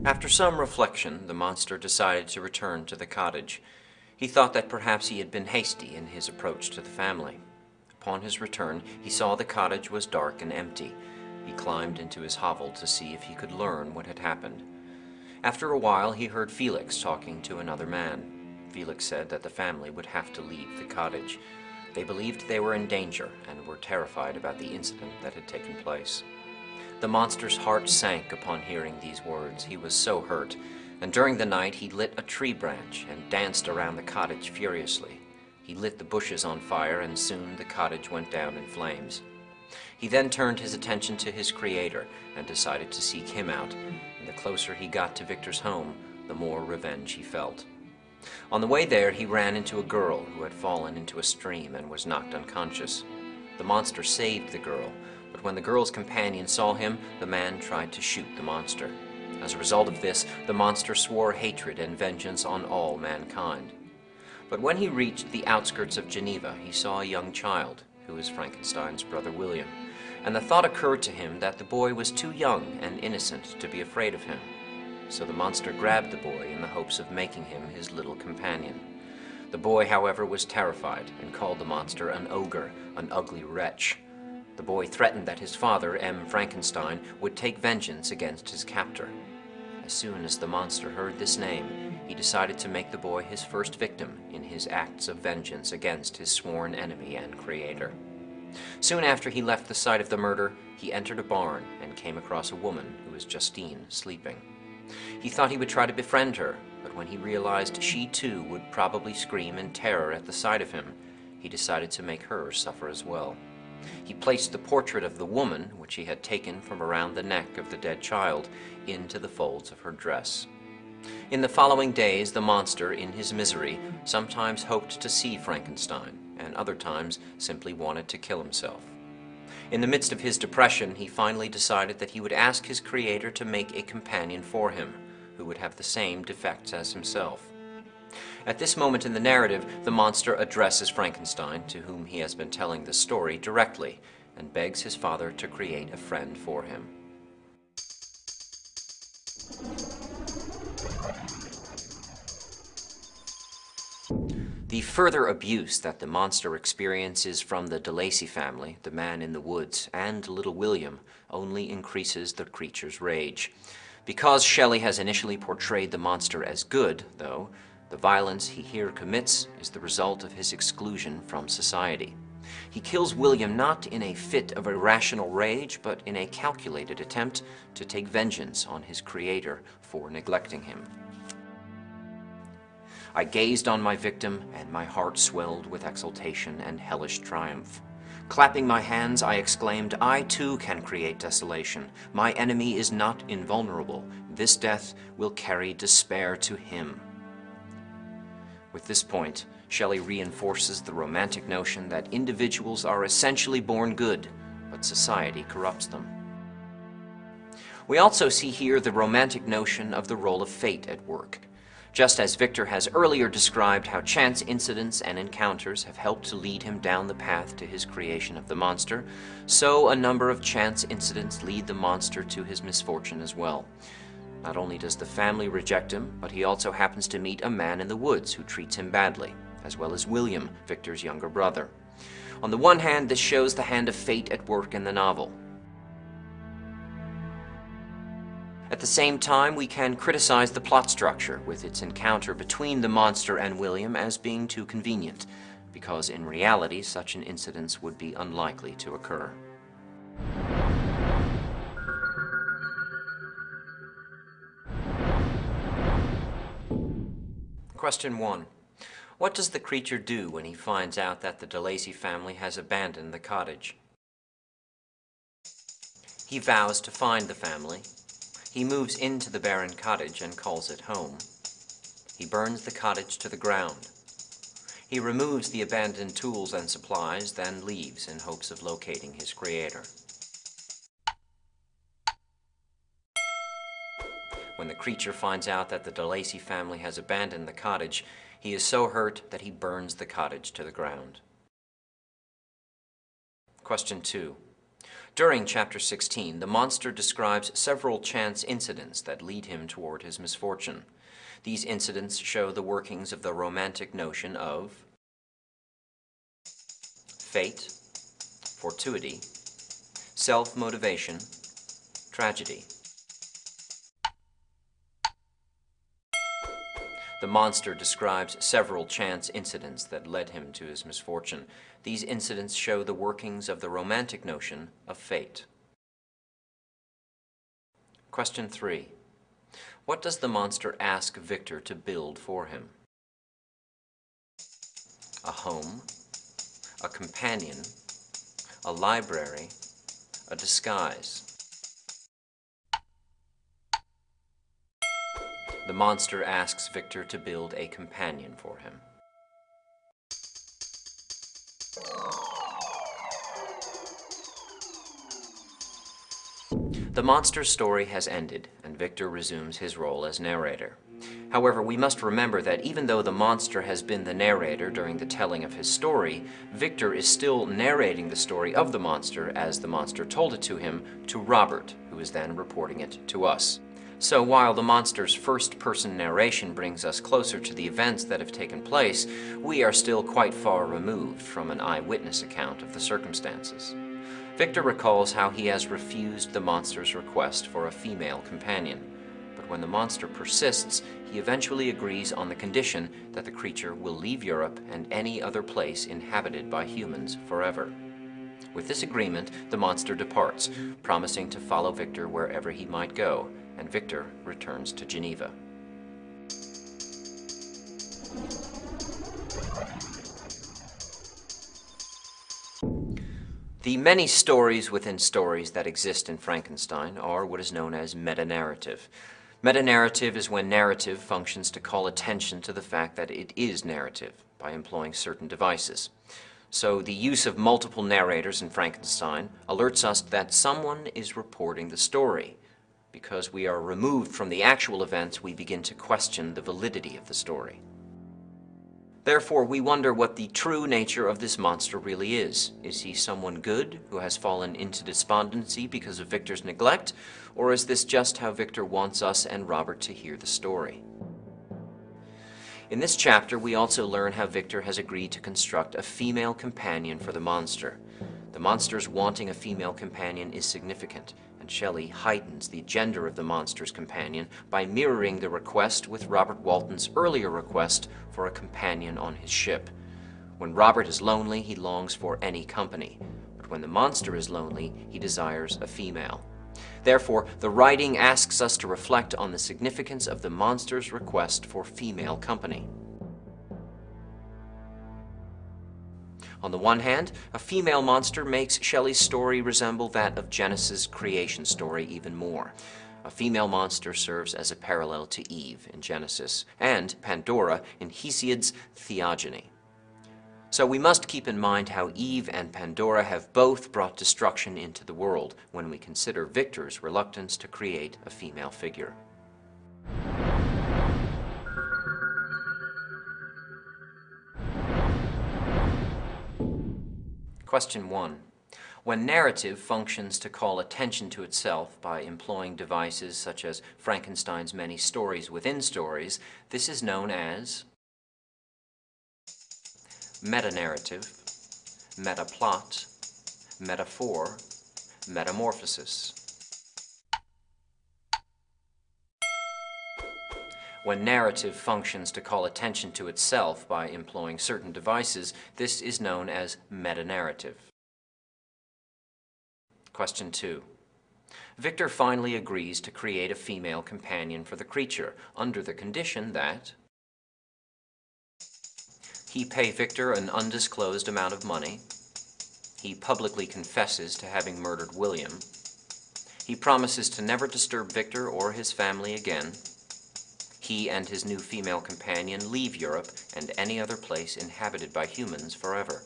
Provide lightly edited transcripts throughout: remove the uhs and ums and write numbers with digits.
After some reflection, the monster decided to return to the cottage. He thought that perhaps he had been hasty in his approach to the family. Upon his return, he saw the cottage was dark and empty. He climbed into his hovel to see if he could learn what had happened. After a while, he heard Felix talking to another man. Felix said that the family would have to leave the cottage. They believed they were in danger and were terrified about the incident that had taken place. The monster's heart sank upon hearing these words. He was so hurt, and during the night he lit a tree branch and danced around the cottage furiously. He lit the bushes on fire, and soon the cottage went down in flames. He then turned his attention to his creator and decided to seek him out, and the closer he got to Victor's home, the more revenge he felt. On the way there, he ran into a girl who had fallen into a stream and was knocked unconscious. The monster saved the girl, but when the girl's companion saw him, the man tried to shoot the monster. As a result of this, the monster swore hatred and vengeance on all mankind. But when he reached the outskirts of Geneva, he saw a young child, who was Frankenstein's brother William, and the thought occurred to him that the boy was too young and innocent to be afraid of him. So the monster grabbed the boy in the hopes of making him his little companion. The boy, however, was terrified and called the monster an ogre, an ugly wretch. The boy threatened that his father, M. Frankenstein, would take vengeance against his captor. As soon as the monster heard this name, he decided to make the boy his first victim in his acts of vengeance against his sworn enemy and creator. Soon after he left the site of the murder, he entered a barn and came across a woman who was Justine sleeping. He thought he would try to befriend her, but when he realized she too would probably scream in terror at the sight of him, he decided to make her suffer as well. He placed the portrait of the woman, which he had taken from around the neck of the dead child, into the folds of her dress. In the following days, the monster, in his misery, sometimes hoped to see Frankenstein, and other times simply wanted to kill himself. In the midst of his depression, he finally decided that he would ask his creator to make a companion for him, who would have the same defects as himself. At this moment in the narrative, the monster addresses Frankenstein, to whom he has been telling the story, directly, and begs his father to create a friend for him. The further abuse that the monster experiences from the de Lacy family, the man in the woods, and little William only increases the creature's rage. Because Shelley has initially portrayed the monster as good, though, the violence he here commits is the result of his exclusion from society. He kills William not in a fit of irrational rage, but in a calculated attempt to take vengeance on his creator for neglecting him. I gazed on my victim, and my heart swelled with exultation and hellish triumph. Clapping my hands, I exclaimed, "I too can create desolation. My enemy is not invulnerable. This death will carry despair to him." With this point, Shelley reinforces the romantic notion that individuals are essentially born good, but society corrupts them. We also see here the romantic notion of the role of fate at work. Just as Victor has earlier described how chance incidents and encounters have helped to lead him down the path to his creation of the monster, so a number of chance incidents lead the monster to his misfortune as well. Not only does the family reject him, but he also happens to meet a man in the woods who treats him badly, as well as William, Victor's younger brother. On the one hand, this shows the hand of fate at work in the novel. At the same time, we can criticize the plot structure with its encounter between the monster and William as being too convenient, because in reality such an incident would be unlikely to occur. Question 1. What does the creature do when he finds out that the de Lacy family has abandoned the cottage? He vows to find the family. He moves into the barren cottage and calls it home. He burns the cottage to the ground. He removes the abandoned tools and supplies, then leaves in hopes of locating his creator. When the creature finds out that the de Lacy family has abandoned the cottage, he is so hurt that he burns the cottage to the ground. Question 2. During Chapter 16, the monster describes several chance incidents that lead him toward his misfortune. These incidents show the workings of the romantic notion of fate, fortuity, self-motivation, tragedy. The monster describes several chance incidents that led him to his misfortune. These incidents show the workings of the romantic notion of fate. Question 3. What does the monster ask Victor to build for him? A home, a companion, a library, a disguise. The monster asks Victor to build a companion for him. The monster's story has ended, and Victor resumes his role as narrator. However, we must remember that even though the monster has been the narrator during the telling of his story, Victor is still narrating the story of the monster as the monster told it to him to Robert, who is then reporting it to us. So while the monster's first-person narration brings us closer to the events that have taken place, we are still quite far removed from an eyewitness account of the circumstances. Victor recalls how he has refused the monster's request for a female companion, but when the monster persists, he eventually agrees on the condition that the creature will leave Europe and any other place inhabited by humans forever. With this agreement, the monster departs, promising to follow Victor wherever he might go, and Victor returns to Geneva. The many stories within stories that exist in Frankenstein are what is known as meta-narrative. Meta-narrative is when narrative functions to call attention to the fact that it is narrative by employing certain devices. So the use of multiple narrators in Frankenstein alerts us that someone is reporting the story. Because we are removed from the actual events, we begin to question the validity of the story. Therefore, we wonder what the true nature of this monster really is. Is he someone good who has fallen into despondency because of Victor's neglect, or is this just how Victor wants us and Robert to hear the story? In this chapter, we also learn how Victor has agreed to construct a female companion for the monster. The monster's wanting a female companion is significant, and Shelley heightens the gender of the monster's companion by mirroring the request with Robert Walton's earlier request for a companion on his ship. When Robert is lonely, he longs for any company, but when the monster is lonely, he desires a female. Therefore, the writing asks us to reflect on the significance of the monster's request for female company. On the one hand, a female monster makes Shelley's story resemble that of Genesis' creation story even more. A female monster serves as a parallel to Eve in Genesis and Pandora in Hesiod's Theogony. So we must keep in mind how Eve and Pandora have both brought destruction into the world when we consider Victor's reluctance to create a female figure. Question 1. When narrative functions to call attention to itself by employing devices such as Frankenstein's many stories within stories, this is known as meta-narrative, meta-plot, metaphor, metamorphosis. When narrative functions to call attention to itself by employing certain devices, this is known as meta-narrative. Question 2. Victor finally agrees to create a female companion for the creature under the condition that he pay Victor an undisclosed amount of money, he publicly confesses to having murdered William, he promises to never disturb Victor or his family again, he and his new female companion leave Europe and any other place inhabited by humans forever.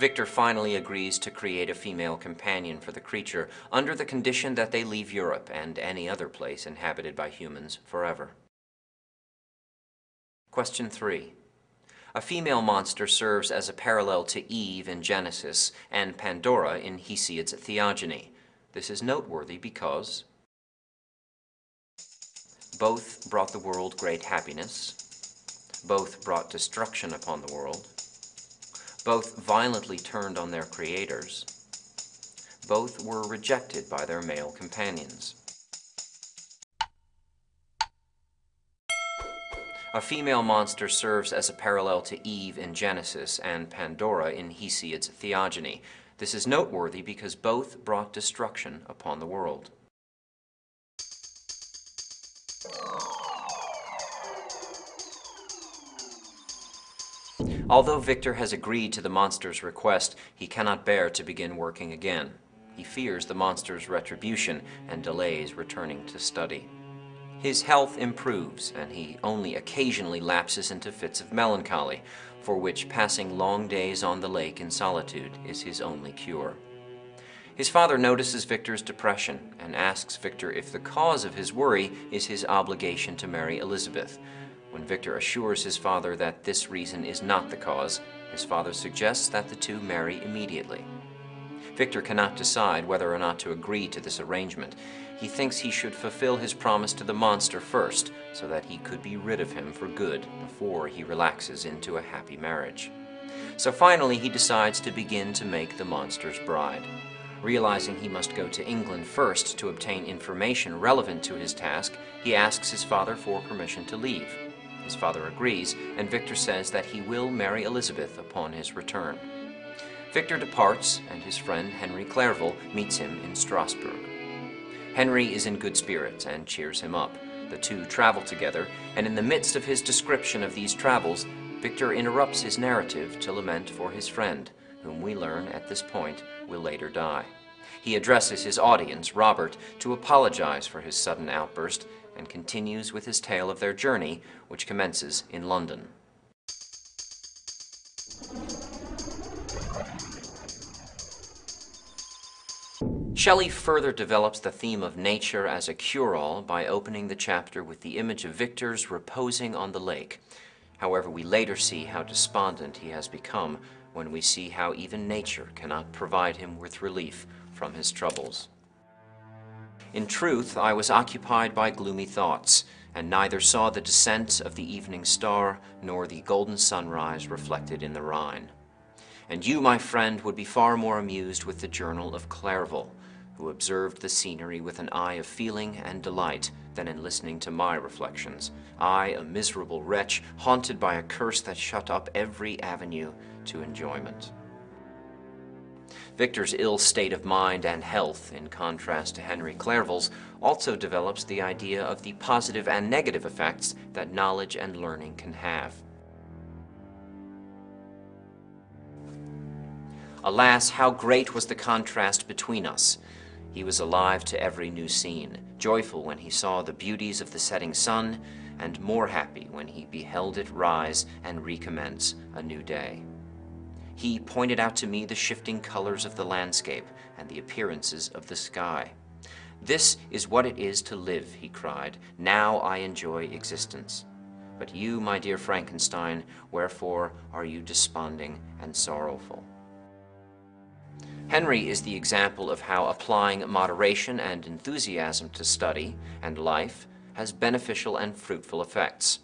Victor finally agrees to create a female companion for the creature under the condition that they leave Europe and any other place inhabited by humans forever. Question 3. A female monster serves as a parallel to Eve in Genesis and Pandora in Hesiod's Theogony. This is noteworthy because both brought the world great happiness, both brought destruction upon the world, both violently turned on their creators, both were rejected by their male companions. A female monster serves as a parallel to Eve in Genesis and Pandora in Hesiod's Theogony. This is noteworthy because both brought destruction upon the world. Although Victor has agreed to the monster's request, he cannot bear to begin working again. He fears the monster's retribution and delays returning to study. His health improves, and he only occasionally lapses into fits of melancholy, for which passing long days on the lake in solitude is his only cure. His father notices Victor's depression and asks Victor if the cause of his worry is his obligation to marry Elizabeth. When Victor assures his father that this reason is not the cause, his father suggests that the two marry immediately. Victor cannot decide whether or not to agree to this arrangement. He thinks he should fulfill his promise to the monster first, so that he could be rid of him for good before he relaxes into a happy marriage. So finally he decides to begin to make the monster's bride. Realizing he must go to England first to obtain information relevant to his task, he asks his father for permission to leave. His father agrees, and Victor says that he will marry Elizabeth upon his return. Victor departs, and his friend Henry Clerval meets him in Strasbourg. Henry is in good spirits and cheers him up. The two travel together, and in the midst of his description of these travels, Victor interrupts his narrative to lament for his friend, whom we learn at this point will later die. He addresses his audience, Robert, to apologize for his sudden outburst, and continues with his tale of their journey, which commences in London. Shelley further develops the theme of nature as a cure-all by opening the chapter with the image of Victor's reposing on the lake. However, we later see how despondent he has become when we see how even nature cannot provide him with relief from his troubles. In truth, I was occupied by gloomy thoughts, and neither saw the descent of the evening star nor the golden sunrise reflected in the Rhine. And you, my friend, would be far more amused with the journal of Clerval, who observed the scenery with an eye of feeling and delight, than in listening to my reflections. I, a miserable wretch, haunted by a curse that shut up every avenue to enjoyment. Victor's ill state of mind and health, in contrast to Henry Clerval's, also develops the idea of the positive and negative effects that knowledge and learning can have. Alas, how great was the contrast between us! He was alive to every new scene, joyful when he saw the beauties of the setting sun, and more happy when he beheld it rise and recommence a new day. He pointed out to me the shifting colors of the landscape and the appearances of the sky. "This is what it is to live," he cried. "Now I enjoy existence. But you, my dear Frankenstein, wherefore are you desponding and sorrowful?" Henry is the example of how applying moderation and enthusiasm to study and life has beneficial and fruitful effects.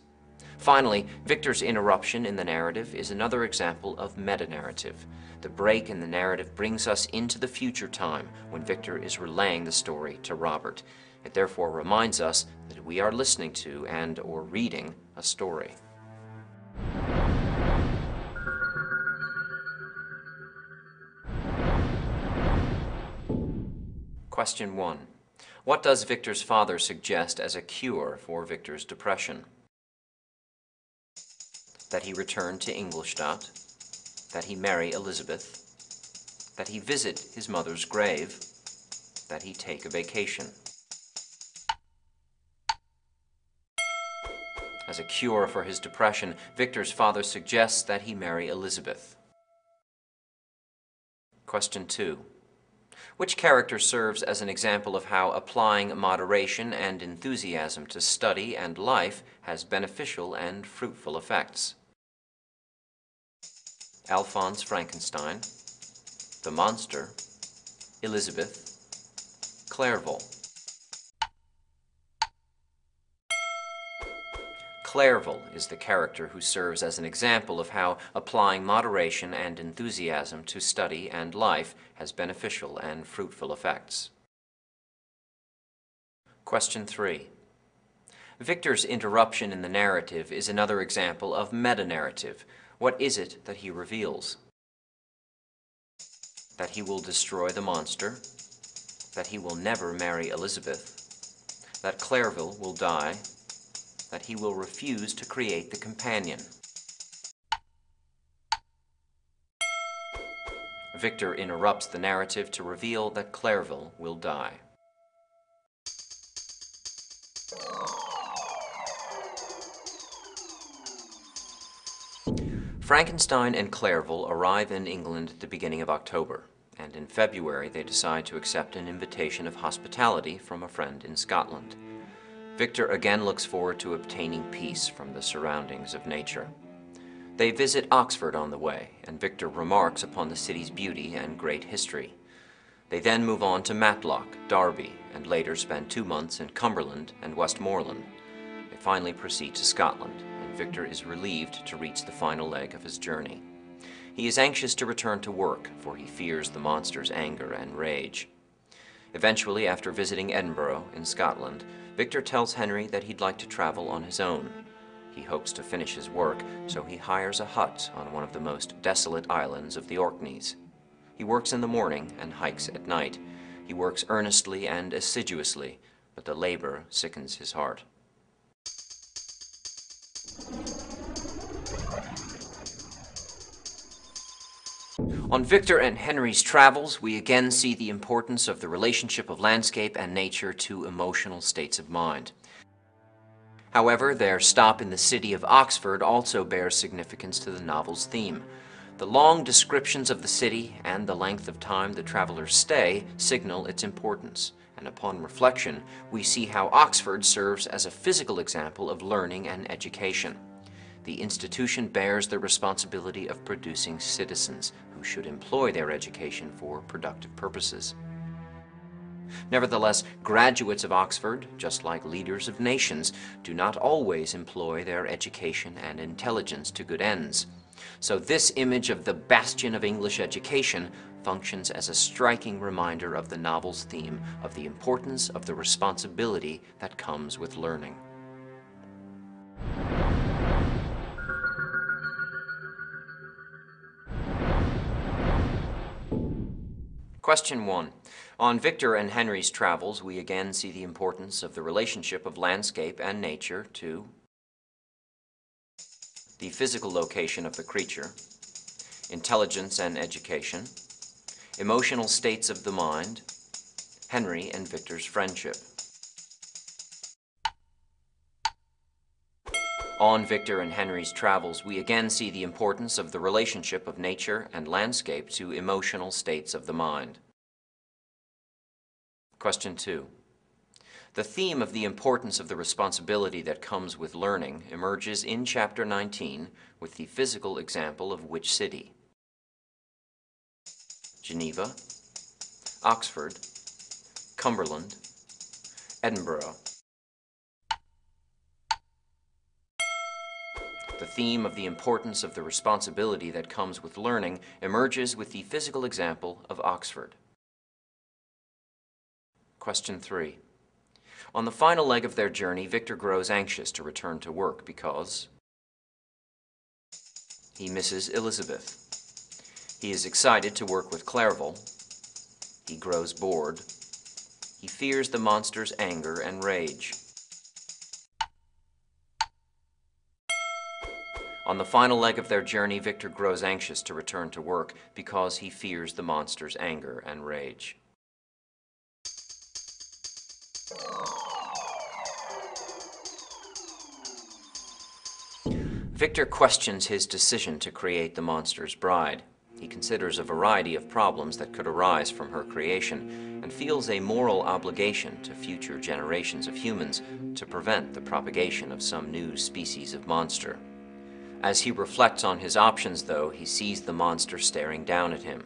Finally, Victor's interruption in the narrative is another example of meta-narrative. The break in the narrative brings us into the future time when Victor is relaying the story to Robert. It therefore reminds us that we are listening to and/or reading a story. Question 1. What does Victor's father suggest as a cure for Victor's depression? That he return to Ingolstadt, that he marry Elizabeth, that he visit his mother's grave, that he take a vacation. As a cure for his depression, Victor's father suggests that he marry Elizabeth. Question 2. Which character serves as an example of how applying moderation and enthusiasm to study and life has beneficial and fruitful effects? Alphonse Frankenstein, the monster, Elizabeth, Clerval. Clerval is the character who serves as an example of how applying moderation and enthusiasm to study and life has beneficial and fruitful effects. Question 3. Victor's interruption in the narrative is another example of meta-narrative. What is it that he reveals? That he will destroy the monster, that he will never marry Elizabeth, that Clerval will die, that he will refuse to create the companion. Victor interrupts the narrative to reveal that Clerval will die. Frankenstein and Clerval arrive in England at the beginning of October, and in February they decide to accept an invitation of hospitality from a friend in Scotland. Victor again looks forward to obtaining peace from the surroundings of nature. They visit Oxford on the way, and Victor remarks upon the city's beauty and great history. They then move on to Matlock, Derby, and later spend 2 months in Cumberland and Westmoreland. They finally proceed to Scotland, and Victor is relieved to reach the final leg of his journey. He is anxious to return to work, for he fears the monster's anger and rage. Eventually, after visiting Edinburgh in Scotland, Victor tells Henry that he'd like to travel on his own. He hopes to finish his work, so he hires a hut on one of the most desolate islands of the Orkneys. He works in the morning and hikes at night. He works earnestly and assiduously, but the labor sickens his heart. On Victor and Henry's travels, we again see the importance of the relationship of landscape and nature to emotional states of mind. However, their stop in the city of Oxford also bears significance to the novel's theme. The long descriptions of the city and the length of time the travelers stay signal its importance, and upon reflection, we see how Oxford serves as a physical example of learning and education. The institution bears the responsibility of producing citizens who should employ their education for productive purposes. Nevertheless, graduates of Oxford, just like leaders of nations, do not always employ their education and intelligence to good ends. So this image of the bastion of English education functions as a striking reminder of the novel's theme of the importance of the responsibility that comes with learning. Question 1. On Victor and Henry's travels, we again see the importance of the relationship of landscape and nature to the physical location of the creature, intelligence and education, emotional states of the mind, Henry and Victor's friendship. On Victor and Henry's travels, we again see the importance of the relationship of nature and landscape to emotional states of the mind. Question 2. The theme of the importance of the responsibility that comes with learning emerges in Chapter 19 with the physical example of which city? Geneva, Oxford, Cumberland, Edinburgh. The theme of the importance of the responsibility that comes with learning emerges with the physical example of Oxford. Question 3. On the final leg of their journey, Victor grows anxious to return to work because he misses Elizabeth. He is excited to work with Clerval. He grows bored. He fears the monster's anger and rage. On the final leg of their journey, Victor grows anxious to return to work because he fears the monster's anger and rage. Victor questions his decision to create the monster's bride. He considers a variety of problems that could arise from her creation and feels a moral obligation to future generations of humans to prevent the propagation of some new species of monster. As he reflects on his options, though, he sees the monster staring down at him.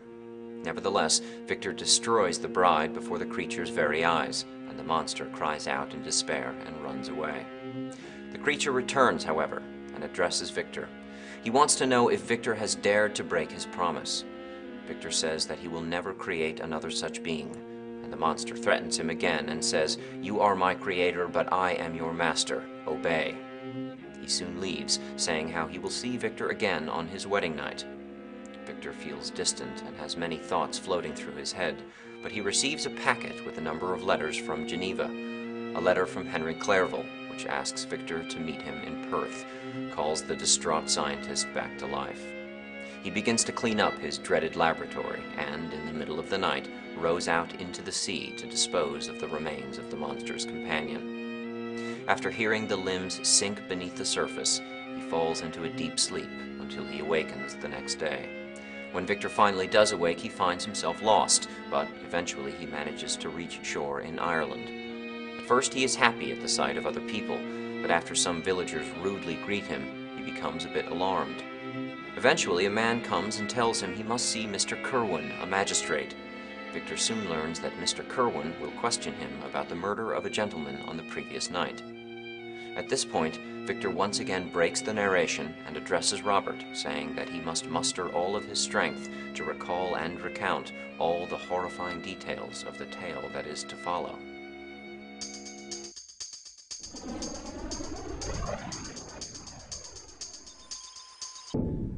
Nevertheless, Victor destroys the bride before the creature's very eyes, and the monster cries out in despair and runs away. The creature returns, however, and addresses Victor. He wants to know if Victor has dared to break his promise. Victor says that he will never create another such being, and the monster threatens him again and says, "You are my creator, but I am your master. Obey." He soon leaves, saying how he will see Victor again on his wedding night. Victor feels distant and has many thoughts floating through his head, but he receives a packet with a number of letters from Geneva, a letter from Henry Clerval, which asks Victor to meet him in Perth, calls the distraught scientist back to life. He begins to clean up his dreaded laboratory and, in the middle of the night, rows out into the sea to dispose of the remains of the monster's companion. After hearing the limbs sink beneath the surface, he falls into a deep sleep until he awakens the next day. When Victor finally does awake, he finds himself lost, but eventually he manages to reach shore in Ireland. At first he is happy at the sight of other people, but after some villagers rudely greet him, he becomes a bit alarmed. Eventually a man comes and tells him he must see Mr. Kerwin, a magistrate. Victor soon learns that Mr. Kerwin will question him about the murder of a gentleman on the previous night. At this point, Victor once again breaks the narration and addresses Robert, saying that he must muster all of his strength to recall and recount all the horrifying details of the tale that is to follow.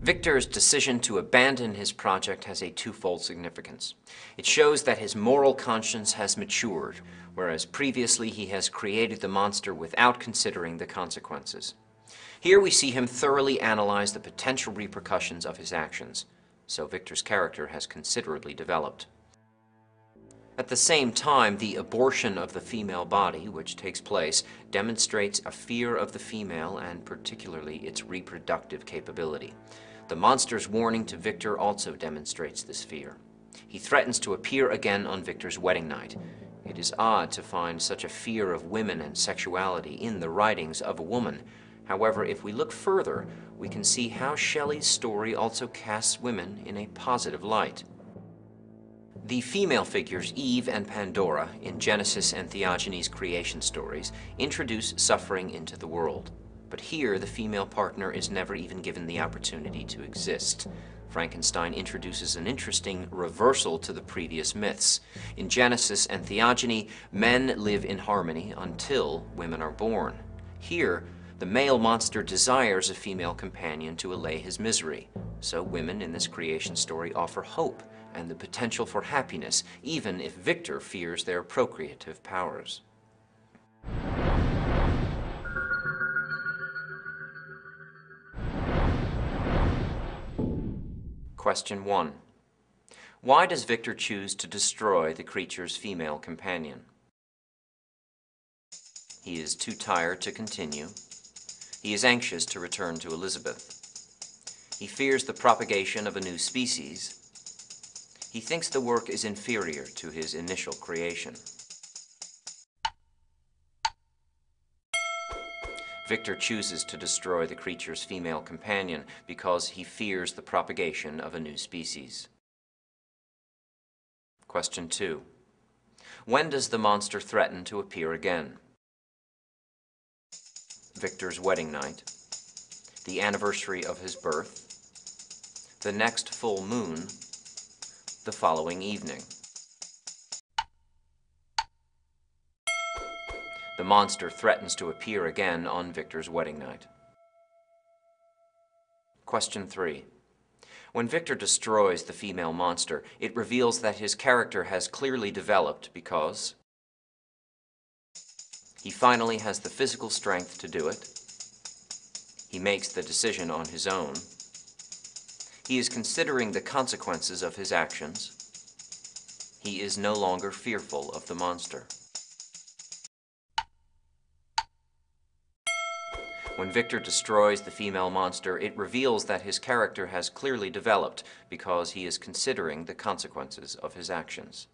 Victor's decision to abandon his project has a twofold significance. It shows that his moral conscience has matured, whereas previously he has created the monster without considering the consequences. Here we see him thoroughly analyze the potential repercussions of his actions, so Victor's character has considerably developed. At the same time, the abortion of the female body, which takes place, demonstrates a fear of the female and particularly its reproductive capability. The monster's warning to Victor also demonstrates this fear. He threatens to appear again on Victor's wedding night. It is odd to find such a fear of women and sexuality in the writings of a woman. However, if we look further, we can see how Shelley's story also casts women in a positive light. The female figures Eve and Pandora in Genesis and Theogenes' creation stories introduce suffering into the world. But here, the female partner is never even given the opportunity to exist. Frankenstein introduces an interesting reversal to the previous myths. In Genesis and Theogony, men live in harmony until women are born. Here, the male monster desires a female companion to allay his misery. So women in this creation story offer hope and the potential for happiness, even if Victor fears their procreative powers. Question 1. Why does Victor choose to destroy the creature's female companion? He is too tired to continue. He is anxious to return to Elizabeth. He fears the propagation of a new species. He thinks the work is inferior to his initial creation. Victor chooses to destroy the creature's female companion because he fears the propagation of a new species. Question 2. When does the monster threaten to appear again? Victor's wedding night, the anniversary of his birth, the next full moon, the following evening. The monster threatens to appear again on Victor's wedding night. Question 3. When Victor destroys the female monster, it reveals that his character has clearly developed because he finally has the physical strength to do it. He makes the decision on his own. He is considering the consequences of his actions. He is no longer fearful of the monster. When Victor destroys the female monster, it reveals that his character has clearly developed because he is considering the consequences of his actions.